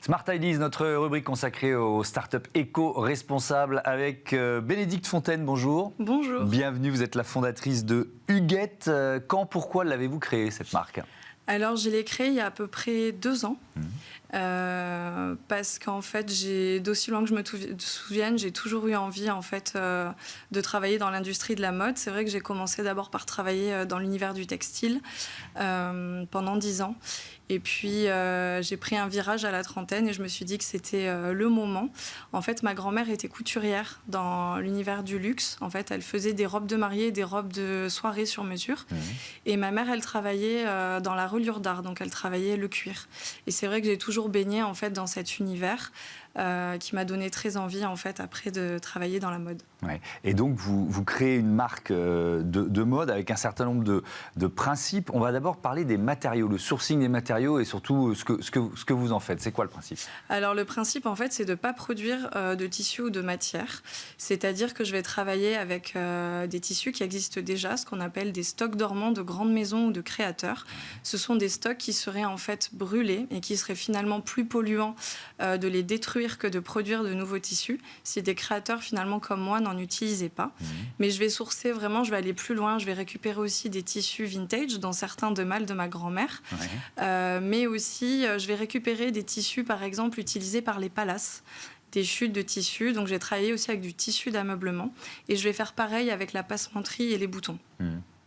Smart Ideas, notre rubrique consacrée aux startups éco-responsables avec Bénédicte Fontaine, bonjour. Bonjour. Bienvenue, vous êtes la fondatrice de Huguette. Quand, pourquoi l'avez-vous créée cette marque? Alors, je l'ai créée il y a à peu près 2 ans. Parce qu'en fait, d'aussi loin que je me souvienne, j'ai toujours eu envie en fait, de travailler dans l'industrie de la mode. C'est vrai que j'ai commencé d'abord par travailler dans l'univers du textile pendant 10 ans. Et puis, j'ai pris un virage à la trentaine et je me suis dit que c'était le moment. En fait, ma grand-mère était couturière dans l'univers du luxe. En fait, elle faisait des robes de mariée et des robes de soirée sur mesure. Et ma mère, elle travaillait dans la reliure d'art, donc elle travaillait le cuir. Et c'est vrai que j'ai toujours baigné en fait dans cet univers qui m'a donné très envie en fait après de travailler dans la mode. Ouais. Et donc vous créez une marque de mode avec un certain nombre de principes. On va d'abord parler des matériaux, le sourcing des matériaux et surtout ce que vous en faites. C'est quoi le principe? Alors le principe en fait c'est de ne pas produire de tissu ou de matière. C'est-à-dire que je vais travailler avec des tissus qui existent déjà, ce qu'on appelle des stocks dormants de grandes maisons ou de créateurs. Ce sont des stocks qui seraient en fait brûlés et qui seraient finalement plus polluants de les détruire que de produire de nouveaux tissus si des créateurs finalement comme moi n'en utilisaient pas. Mais je vais sourcer vraiment, je vais aller plus loin, je vais récupérer aussi des tissus vintage, dont certains de mâles de ma grand-mère, mais aussi je vais récupérer des tissus par exemple utilisés par les palaces, des chutes de tissus, donc j'ai travaillé aussi avec du tissu d'ameublement et je vais faire pareil avec la passementerie et les boutons.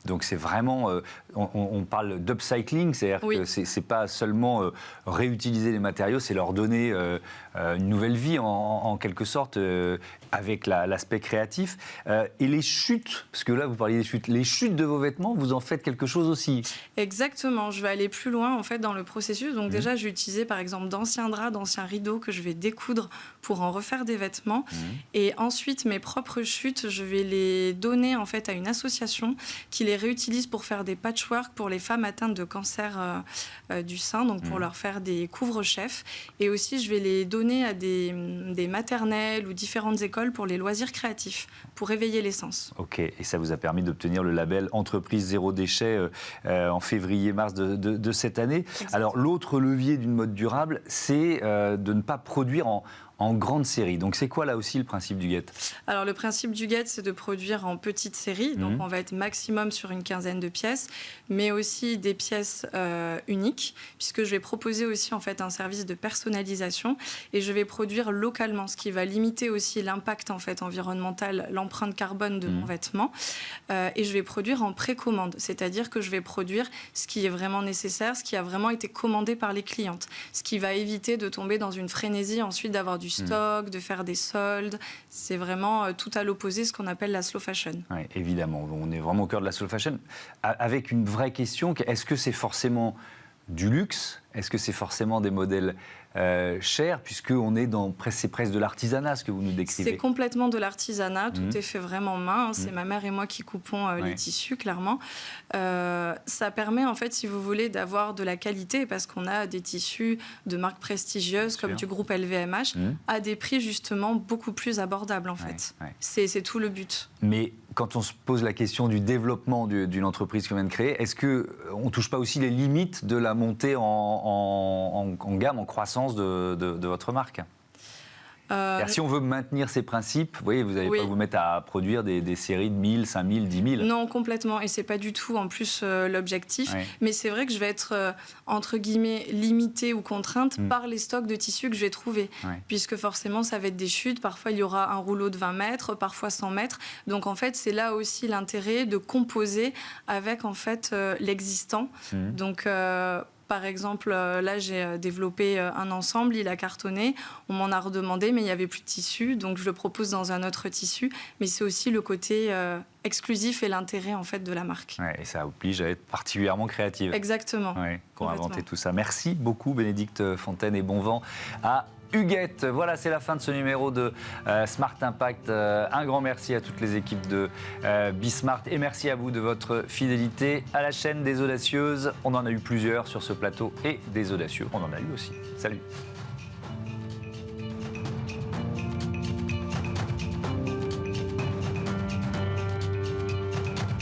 Donc c'est vraiment, on parle d'upcycling, c'est-à-dire que c'est pas seulement réutiliser les matériaux, c'est leur donner une nouvelle vie en quelque sorte avec l'aspect créatif. Et les chutes, parce que là vous parliez des chutes, les chutes de vos vêtements, vous en faites quelque chose aussi. Exactement, je vais aller plus loin en fait dans le processus. Donc déjà j'ai utilisé par exemple d'anciens draps, d'anciens rideaux que je vais découdre pour en refaire des vêtements. Et ensuite mes propres chutes, je vais les donner en fait à une association qui les réutilise pour faire des patchwork pour les femmes atteintes de cancer du sein, donc pour leur faire des couvre-chefs. Et aussi, je vais les donner à des maternelles ou différentes écoles pour les loisirs créatifs, pour éveiller les sens. Ok, et ça vous a permis d'obtenir le label Entreprise Zéro Déchet en février-mars de cette année. Exactement. Alors, l'autre levier d'une mode durable, c'est de ne pas produire en grande série. Donc c'est quoi là aussi le principe d'Huguette? Alors le principe d'Huguette, c'est de produire en petite série. Donc on va être maximum sur une quinzaine de pièces, mais aussi des pièces uniques, puisque je vais proposer aussi en fait un service de personnalisation et je vais produire localement, ce qui va limiter aussi l'impact en fait environnemental, l'empreinte carbone de mon vêtement. Et je vais produire en précommande, c'est-à-dire que je vais produire ce qui est vraiment nécessaire, ce qui a vraiment été commandé par les clientes, ce qui va éviter de tomber dans une frénésie ensuite d'avoir du stock, de faire des soldes. C'est vraiment tout à l'opposé, ce qu'on appelle la slow fashion. Oui, évidemment, on est vraiment au cœur de la slow fashion. Avec une vraie question, est-ce que c'est forcément du luxe? Est-ce que c'est forcément des modèles chers, puisque c'est presque de l'artisanat, ce que vous nous décrivez? C'est complètement de l'artisanat, tout est fait vraiment main. C'est ma mère et moi qui coupons les tissus, clairement. Ça permet, en fait, si vous voulez, d'avoir de la qualité, parce qu'on a des tissus de marques prestigieuses, comme du groupe LVMH, à des prix, justement, beaucoup plus abordables, en fait. C'est tout le but. Mais quand on se pose la question du développement d'une entreprise qu'on vient de créer, est-ce qu'on ne touche pas aussi les limites de la montée en gamme, en croissance de votre marque? Si on veut maintenir ces principes, vous voyez, vous n'allez pas vous mettre à produire des séries de 1000, 5000, 10 000. Non, complètement. Et ce n'est pas du tout, en plus, l'objectif. Mais c'est vrai que je vais être, entre guillemets, limitée ou contrainte par les stocks de tissus que je vais trouver. Puisque forcément, ça va être des chutes. Parfois, il y aura un rouleau de 20 mètres, parfois 100 mètres. Donc, en fait, c'est là aussi l'intérêt de composer avec, en fait, l'existant. Donc, par exemple, là, j'ai développé un ensemble, il a cartonné, on m'en a redemandé, mais il n'y avait plus de tissu, donc je le propose dans un autre tissu. Mais c'est aussi le côté exclusif et l'intérêt, en fait, de la marque. Et ça oblige à être particulièrement créative. Exactement. Qu'on a inventé tout ça. Merci beaucoup, Bénédicte Fontaine, et bon vent à Huguette. Voilà, c'est la fin de ce numéro de Smart Impact. Un grand merci à toutes les équipes de Bismart et merci à vous de votre fidélité à la chaîne des Audacieuses. On en a eu plusieurs sur ce plateau et des audacieux, on en a eu aussi. Salut.